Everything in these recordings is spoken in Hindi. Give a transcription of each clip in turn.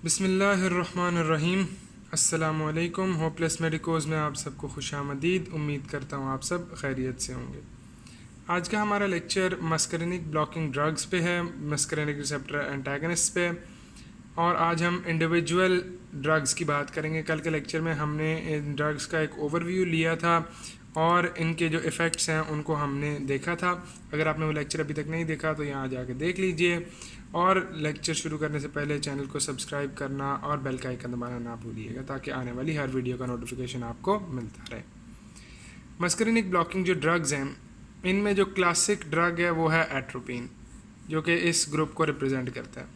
बिस्मिल्लाहिर्रहमानिर्रहीम। अस्सलामुअलैकुम। होपलेस मेडिकोज़ में आप सबको खुशामदीद। उम्मीद करता हूँ आप सब खैरियत से होंगे। आज का हमारा लेक्चर मस्करेनिक ब्लॉकिंग ड्रग्स पे है, मस्करेनिक रिसेप्टर एंटागनिस्ट पे। और आज हम इंडिविजुअल ड्रग्स की बात करेंगे। कल के लेक्चर में हमने इन ड्रग्स का एक ओवरव्यू लिया था और इनके जो इफ़ेक्ट्स हैं उनको हमने देखा था। अगर आपने वो लेक्चर अभी तक नहीं देखा तो यहाँ जाके देख लीजिए। और लेक्चर शुरू करने से पहले चैनल को सब्सक्राइब करना और बेल का आइकन दबाना ना भूलिएगा ताकि आने वाली हर वीडियो का नोटिफिकेशन आपको मिलता रहे। मस्करेनिक ब्लॉकिंग जो ड्रग्स हैं, इनमें जो क्लासिक ड्रग है वो है एट्रोपिन, जो कि इस ग्रुप को रिप्रेजेंट करता है।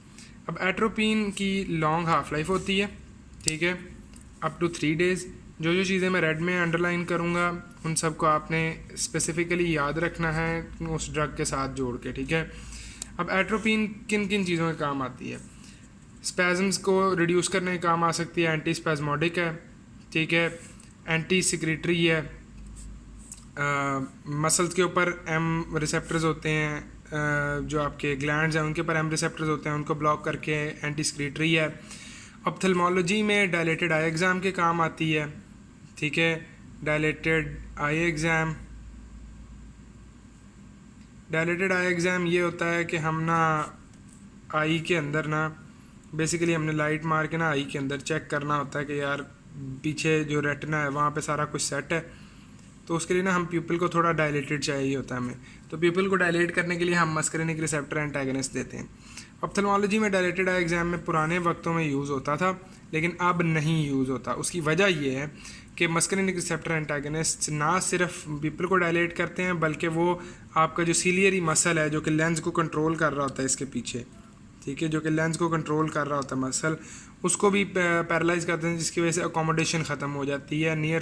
अब एट्रोपिन की लॉन्ग हाफ लाइफ होती है, ठीक है, अप टू 3 डेज़। जो चीज़ें मैं रेड में अंडरलाइन करूँगा उन सबको आपने स्पेसिफिकली याद रखना है उस ड्रग के साथ जोड़ के, ठीक है। अब एट्रोपिन किन किन चीज़ों में काम आती है? स्पैज़म्स को रिड्यूस करने में काम आ सकती है, एंटी स्पैज़मोडिक है, ठीक है, एंटी सिक्रेटरी है, मसल्स के ऊपर एम रिसेप्टर्स होते हैं, जो आपके ग्लैंड्स हैं उनके ऊपर एम रिसेप्टर्स होते हैं, उनको ब्लॉक करके एंटी सिक्रेटरी है। ऑप्थेल्मोलॉजी में डायलेटेड आई एग्ज़ाम के काम आती है, ठीक है, डायलेटेड आई एग्ज़ाम। डायलेटेड आई एग्ज़ाम ये होता है कि हम ना आई के अंदर ना बेसिकली हमने लाइट मार के ना आई के अंदर चेक करना होता है कि यार पीछे जो रेटिना है वहाँ पे सारा कुछ सेट है। तो उसके लिए ना हम प्यूपिल को थोड़ा डायलेटेड चाहिए होता है हमें, तो प्यूपिल को डायलेट करने के लिए हम मस्करेनिक रिसेप्टर एंटागनिस्ट देते हैं। ऑप्थेल्मोलॉजी में डायलेटेड आई एग्ज़ाम में पुराने वक्तों में यूज़ होता था लेकिन अब नहीं यूज़ होता। उसकी वजह ये है कि मस्करेनिक रिसेप्टर एंटागनिस्ट ना सिर्फ प्यूपिल को डायलेट करते हैं बल्कि वो आपका जो सीलियरी मसल है जो कि लेंस को कंट्रोल कर रहा होता है इसके पीछे, ठीक है, जो कि लेंस को कंट्रोल कर रहा होता है मसल, उसको भी पैरालाइज करते हैं, जिसकी वजह से अकोमोडेशन ख़त्म हो जाती है, नियर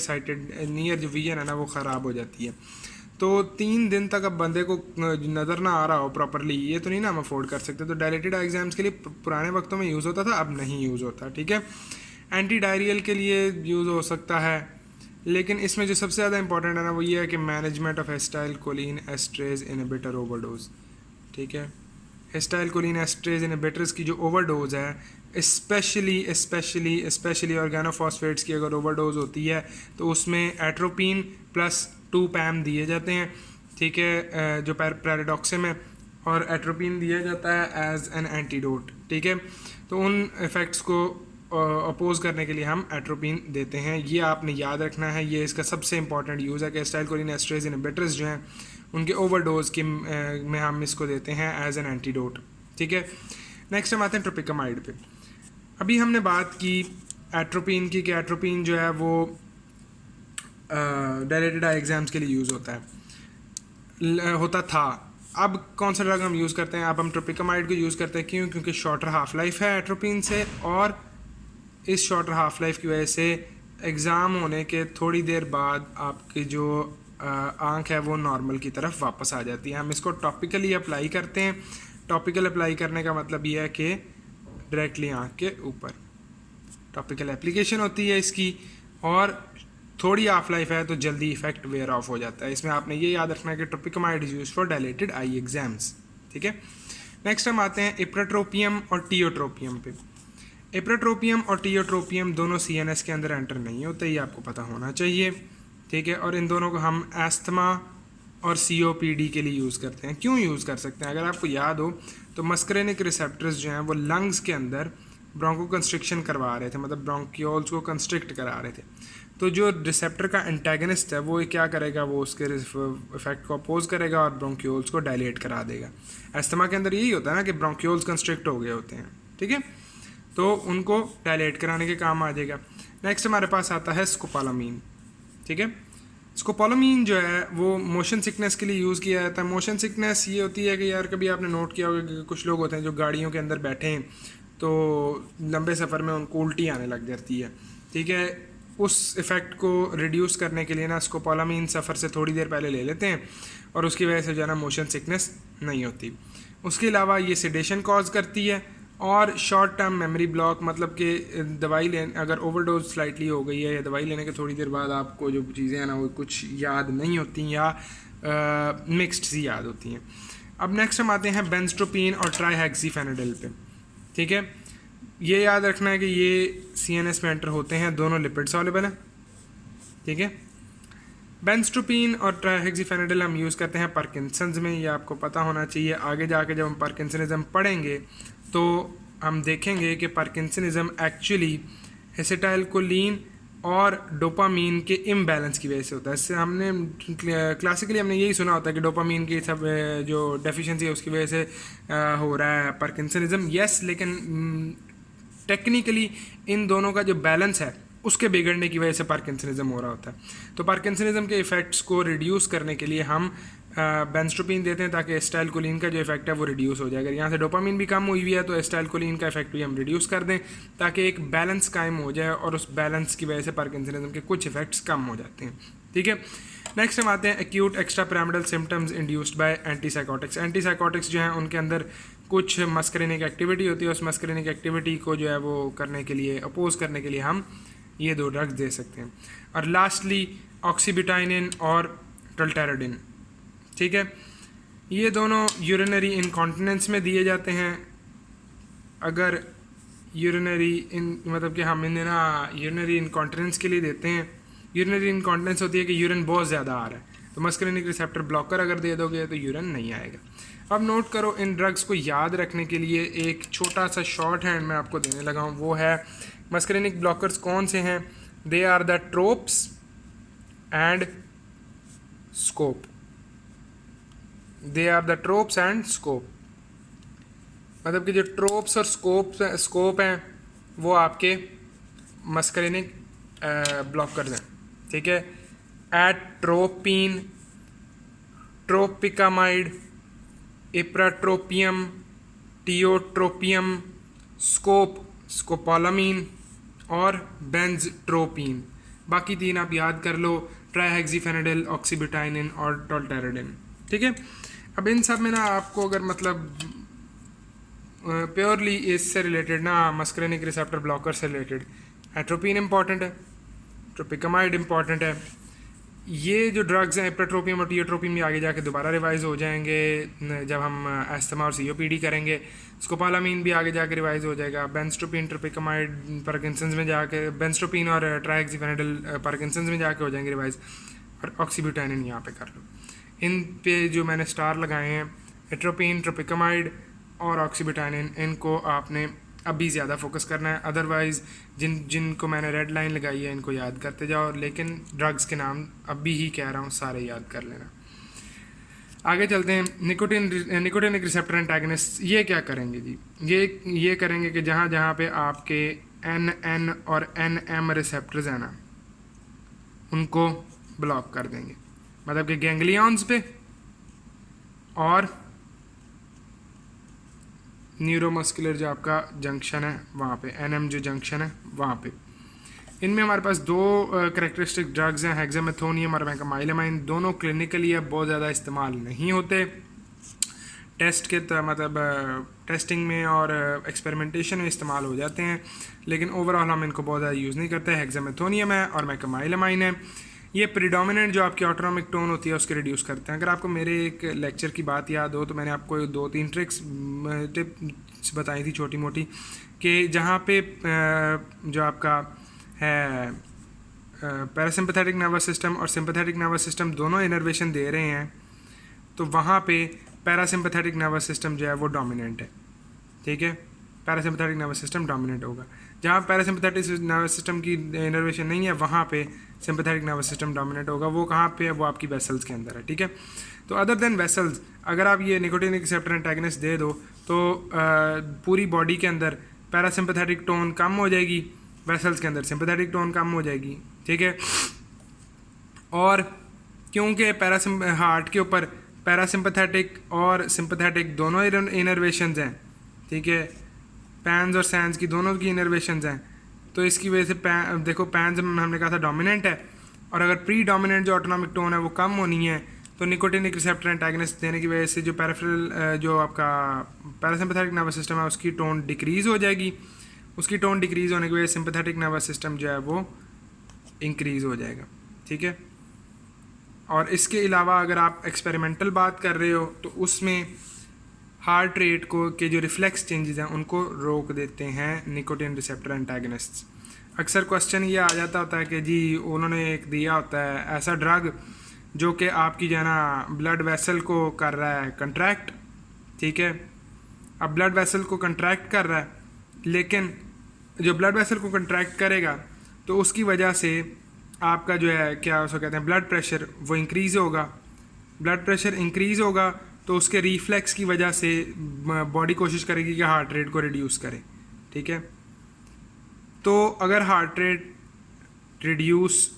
जो विजन है ना वो ख़राब हो जाती है। तो 3 दिन तक अब बंदे को नज़र ना आ रहा हो प्रॉपरली, ये तो नहीं ना हम अफोर्ड कर सकते। तो डायलेटेड आई एग्ज़ाम्स के लिए पुराने वक्तों में यूज़ होता था, अब नहीं यूज़ होता, ठीक है। एंटी डायरियल के लिए यूज़ हो सकता है, लेकिन इसमें जो सबसे ज़्यादा इंपॉर्टेंट है ना वो ये है कि management of acetyl choline esterase inhibitor overdose, ठीक है। एसिटाइल कोलिन एस्ट्रेज इनहिबिटर्स की जो ओवरडोज है, स्पेशली ऑर्गेनोफॉस्फेट्स की अगर ओवरडोज होती है तो उसमें एट्रोपिन प्लस 2 पैम दिए जाते हैं, ठीक है, जो पैराडॉक्सिम है, और एट्रोपिन दिया जाता है एज एन एंटीडोट, ठीक है। तो उन इफ़ेक्ट्स को अपोज करने के लिए हम एट्रोपिन देते हैं, ये आपने याद रखना है। ये इसका सबसे इंपॉर्टेंट यूज़ है कि एसिटाइल कोलिन एस्ट्रेज इनहिबिटर्स जो हैं उनके ओवरडोज की में हम इसको देते हैं एज एन एंटीडोट, ठीक है। नेक्स्ट हम आते हैं ट्रोपिकामाइड पे। अभी हमने बात की एट्रोपिन की कि एट्रोपिन जो है वो डायलेटेड आई एग्ज़ाम्स के लिए यूज़ होता था। अब कौन सा ड्रग हम यूज़ करते हैं? अब हम ट्रोपिकामाइड को यूज़ करते हैं। क्यों? क्योंकि शॉर्टर हाफ लाइफ है एट्रोपिन से, और इस शॉर्टर हाफ लाइफ की वजह से एग्ज़ाम होने के थोड़ी देर बाद आपकी जो आँख है वो नॉर्मल की तरफ वापस आ जाती है। हम इसको टॉपिकली अप्लाई करते हैं। टॉपिकल अप्लाई करने का मतलब ये है कि डायरेक्टली आँख के ऊपर टॉपिकल एप्लीकेशन होती है इसकी, और थोड़ी हाफ लाइफ है तो जल्दी इफेक्ट वेयर ऑफ हो जाता है। इसमें आपने ये याद रखना है कि tropicamide is use for dilated I exams, ठीक है। नेक्स्ट हम आते हैं इप्राट्रोपियम और टीओट्रोपियम पे। इप्राट्रोपियम और टीओट्रोपियम दोनों सीएनएस के अंदर एंटर नहीं होते, ये आपको पता होना चाहिए, ठीक है। और इन दोनों को हम एस्थमा और सीओपीडी के लिए यूज़ करते हैं। क्यों यूज़ कर सकते हैं? अगर आपको याद हो तो मस्करेनिक रिसेप्टर्स जो हैं वो लंग्स के अंदर ब्रोंको कंस्ट्रिक्शन करवा रहे थे, मतलब ब्रोंक्यूल्स को कंस्ट्रिक्ट करा रहे थे। तो जो रिसेप्टर का एंटागनिस्ट है वो क्या करेगा, वो उसके इफेक्ट को अपोज करेगा और ब्रोंक्यूल्स को डायलेट करा देगा। एस्थमा के अंदर यही होता है ना कि ब्रोंक्यूल्स कंस्ट्रिक्ट हो गए होते हैं, ठीक है, तो उनको डायलेट कराने के काम आ जाएगा। नेक्स्ट हमारे पास आता है स्कोपोलामीन, ठीक है। स्कोपोलामीन जो है वो मोशन सिकनेस के लिए यूज़ किया जाता है। मोशन सिकनेस ये होती है कि यार कभी आपने नोट किया होगा कि कुछ लोग होते हैं जो गाड़ियों के अंदर बैठे हैं तो लंबे सफ़र में उनको उल्टी आने लग जाती है, ठीक है। उस इफ़ेक्ट को रिड्यूस करने के लिए ना स्कोपोलामीन सफ़र से थोड़ी देर पहले ले लेते हैं और उसकी वजह से जो है ना मोशन सिकनेस नहीं होती। उसके अलावा ये सेडेशन कॉज करती है और शॉर्ट टर्म मेमोरी ब्लॉक, मतलब कि दवाई लेने अगर ओवरडोज स्लाइटली हो गई है या दवाई लेने के थोड़ी देर बाद आपको जो चीज़ें हैं ना वो कुछ याद नहीं होती या मिक्स्ड सी याद होती हैं। अब नेक्स्ट हम आते हैं बेंजट्रोपिन और ट्राईहेक्सीफेनाडिल पे, ठीक है। ये याद रखना है कि ये CNS में एंटर होते हैं, दोनों लिपिड सॉल्युबल हैं, ठीक है। बेंजट्रोपिन और ट्राइहेक्सीफेनिडिल हम यूज़ करते हैं पार्किंसंस में, ये आपको पता होना चाहिए। आगे जाके जब हम पार्किंसनिज्म पढ़ेंगे तो हम देखेंगे कि पार्किंसनिज्म एक्चुअली एसिटाइलकोलिन और डोपामीन के इम्बैलेंस की वजह से होता है। इससे हमने क्लासिकली हमने यही सुना होता है कि डोपामीन की सब जो डेफिशिएंसी है उसकी वजह से हो रहा है पार्किंसनिज्म। यस, लेकिन टेक्निकली इन दोनों का जो बैलेंस है उसके बिगड़ने की वजह से पार्किंसनिज्म हो रहा होता है। तो पार्किंसनिज्म के इफ़ेक्ट्स को रिड्यूस करने के लिए हम बेंजट्रोपिन देते हैं ताकि एसिटाइलकोलिन का जो इफेक्ट है वो रिड्यूस हो जाए। अगर यहाँ से डोपामिन भी कम हुई हुई है तो एसिटाइलकोलिन का इफेक्ट भी हम रिड्यूस कर दें ताकि एक बैलेंस कायम हो जाए, और उस बैलेंस की वजह से पार्किंसनिज्म के कुछ इफेक्ट्स कम हो जाते हैं, ठीक है। नेक्स्ट हम आते हैं acute extra pyramidal symptoms induced by antipsychotics. Antipsychotics जो हैं उनके अंदर कुछ मस्करिनिक एक्टिविटी होती है, उस मस्करिनिक एक्टिविटी को जो है वो करने के लिए, अपोज करने के लिए हम ये दो ड्रग्स दे सकते हैं। और लास्टली ऑक्सीब्यूटाइनिन और टोल्टेरोडिन, ठीक है। ये दोनों यूरिनरी इनकॉन्टिनेंस में दिए जाते हैं। अगर यूरिनरी मतलब कि हम इन्हें ना यूरिनरी इनकॉन्टिनेंस के लिए देते हैं। यूरिनरी इनकॉन्टिनेंस होती है कि यूरिन बहुत ज़्यादा आ रहा है, तो मस्करिनिक रिसेप्टर ब्लॉकर अगर दे दोगे तो यूरिन नहीं आएगा। अब नोट करो, इन ड्रग्स को याद रखने के लिए एक छोटा सा शॉर्ट हैंड मैं आपको देने लगा हूँ, वो है मस्करिनिक ब्लॉकर्स कौन से हैं। They are the tropes and scope. They are the tropes and scope, मतलब कि जो ट्रोप्स और स्कोप हैं वो आपके मस्करिनिक ब्लॉकर्स हैं, ठीक है। Atropine, tropicamide, ipratropium, tiotropium, scopolamine और बेंजट्रोपिन। बाकी तीन आप याद कर लो, ट्राइहेक्सीफेनिडिल, ऑक्सीब्यूटाइनिन और टोल्टेरोडिन, ठीक है। अब इन सब में ना आपको अगर मतलब प्योरली इससे रिलेटेड ना मस्करिनिक रिसेप्टर ब्लॉकर से रिलेटेड एट्रोपिन इंपॉर्टेंट है, ट्रोपिकामाइड इंपॉर्टेंट है। ये जो ड्रग्स हैं इप्राट्रोपियम और टियोट्रोपियम भी आगे जाके दोबारा रिवाइज हो जाएंगे जब हम अस्थमा और COPD करेंगे। स्कोपोलामीन भी आगे जाके रिवाइज हो जाएगा। बेंजट्रोपिन, ट्रोपिकामाइड पार्किंसंस में जाके, बेंजट्रोपिन और ट्राइहेक्सीफेनिडिल पार्किंसंस में जाके हो जाएंगे रिवाइज। और ऑक्सीब्यूटाइनिन यहाँ पे कर लो। इन पे जो मैंने स्टार लगाए हैं, एट्रोपिन, ट्रोपिकामाइड और ऑक्सीब्यूटाइनिन, इनको आपने अभी ज़्यादा फोकस करना है। अदरवाइज़ जिनको मैंने रेड लाइन लगाई है इनको याद करते जाओ, लेकिन ड्रग्स के नाम अभी ही कह रहा हूँ सारे याद कर लेना। आगे चलते हैं। निकोटिनिक रिसेप्टर एंटागनिस्ट ये क्या करेंगे जी? ये करेंगे कि जहाँ जहाँ पे आपके NN और NM रिसेप्टर्स हैं ना, उनको ब्लॉक कर देंगे, मतलब कि गैंग्लियंस पे और न्यूरोमस्कुलर जो आपका जंक्शन है वहाँ पे, NM जो जंक्शन है वहाँ पे। इनमें हमारे पास दो करेक्टरिस्टिक ड्रग्स हैं, हेक्सामेथोनियम और मैकामाइलेमाइन। दोनों क्लिनिकली अब बहुत ज़्यादा इस्तेमाल नहीं होते, टेस्ट के मतलब टेस्टिंग में और एक्सपेरिमेंटेशन में इस्तेमाल हो जाते हैं, लेकिन ओवरऑल हम इनको बहुत ज़्यादा यूज़ नहीं करते। हेक्सामेथोनियम है और मैकामाइलेमाइन है। ये प्रीडोमिनेंट जो आपकी ऑटोनॉमिक टोन होती है उसके रिड्यूस करते हैं। अगर आपको मेरे एक लेक्चर की बात याद हो तो मैंने आपको 2-3 टिप्स बताई थी छोटी मोटी, कि जहाँ पे जो आपका है पैरासिम्पैथेटिक नर्वस सिस्टम और सिंपैथेटिक नर्वस सिस्टम दोनों इनर्वेशन दे रहे हैं, तो वहाँ पे पैरासिम्पैथेटिक नर्वस सिस्टम जो है वो डोमिनेंट है, ठीक है। पैरासिम्पैथेटिक नर्वस सिस्टम डोमिनेंट होगा। जहाँ पैरासिम्पैथेटिक नर्वस सिस्टम की इनर्वेशन नहीं है वहाँ पे सिंपैथेटिक नर्वस सिस्टम डोमिनेट होगा। वो कहाँ पे है? वो आपकी वेसल्स के अंदर है, ठीक है। तो अदर देन वेसल्स, अगर आप ये निकोटिनिक रिसेप्टर एंटागनिस्ट दे दो तो पूरी बॉडी के अंदर पैरासिम्पैथेटिक टोन कम हो जाएगी, वेसल्स के अंदर सिंपैथेटिक टोन कम हो जाएगी, ठीक है। और क्योंकि हार्ट के ऊपर पैरासिम्पैथेटिक और सिंपैथेटिक दोनों इनर्वेशंस हैं, ठीक है, पैन्स और सैंस की दोनों की इनर्वेशंस हैं, तो इसकी वजह से देखो पैन्स में हमने कहा था डोमिनेंट है, और अगर प्री डोमिनेंट जो ऑटोनॉमिक टोन है वो कम होनी है, तो निकोटिनिक रिसेप्टर एंटागनिस्ट देने की वजह से जो पैराफेरल जो आपका पैरासिम्पैथेटिक नर्वस सिस्टम है उसकी टोन डिक्रीज़ हो जाएगी। उसकी टोन डिक्रीज़ होने की वजह से सिंपैथेटिक नर्वस सिस्टम जो है वो इंक्रीज़ हो जाएगा, ठीक है। और इसके अलावा अगर आप एक्सपेरिमेंटल बात कर रहे हो तो उसमें हार्ट रेट को के जो रिफ्लेक्स चेंजेस हैं उनको रोक देते हैं निकोटिन रिसेप्टर एंटागनिस्ट्स। अक्सर क्वेश्चन ये आ जाता होता है कि जी उन्होंने एक दिया होता है ऐसा ड्रग जो कि आपकी जो है ना ब्लड वेसल को कर रहा है कंट्रैक्ट, ठीक है। अब ब्लड वेसल को कंट्रैक्ट कर रहा है, लेकिन जो ब्लड वेसल को कंट्रैक्ट करेगा तो उसकी वजह से आपका जो है क्या उसको कहते हैं ब्लड प्रेशर वो इंक्रीज़ होगा। ब्लड प्रेशर इंक्रीज़ होगा तो उसके रिफ्लेक्स की वजह से बॉडी कोशिश करेगी कि हार्ट रेट को रिड्यूस करे, ठीक है। तो अगर हार्ट रेट रिड्यूस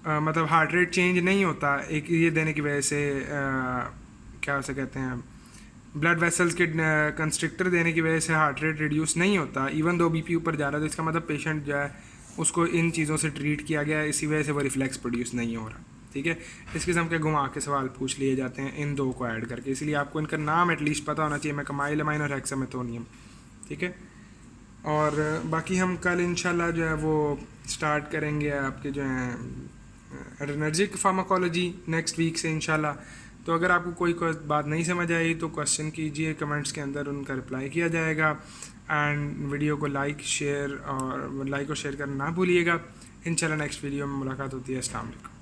मतलब हार्ट रेट चेंज नहीं होता एक ये देने की वजह से क्या उसे कहते हैं ब्लड वेसल्स के कंस्ट्रिक्टर देने की वजह से हार्ट रेट रिड्यूस नहीं होता, इवन दो बीपी ऊपर जा रहा है, तो इसका मतलब पेशेंट जो है उसको इन चीज़ों से ट्रीट किया गया है, इसी वजह से वो रिफ्लेक्स प्रोड्यूस नहीं हो रहा, ठीक है। इस किस्म के घुमा के सवाल पूछ लिए जाते हैं इन दो को ऐड करके, इसलिए आपको इनका नाम एटलीस्ट पता होना चाहिए, मेकमाइलमाइन और हेक्सामेथोनियम, ठीक है। और बाकी हम कल इंशाल्लाह जो है वो स्टार्ट करेंगे आपके जो हैं एडर्नर्जिक फार्माकोलॉजी नेक्स्ट वीक से इंशाल्लाह। तो अगर आपको कोई बात नहीं समझ आई तो क्वेश्चन कीजिए कमेंट्स के अंदर, उनका रिप्लाई किया जाएगा। एंड वीडियो को लाइक और शेयर करना ना भूलिएगा। इंशाल्लाह नेक्स्ट वीडियो में मुलाकात होती है। अस्सलाम वालेकुम।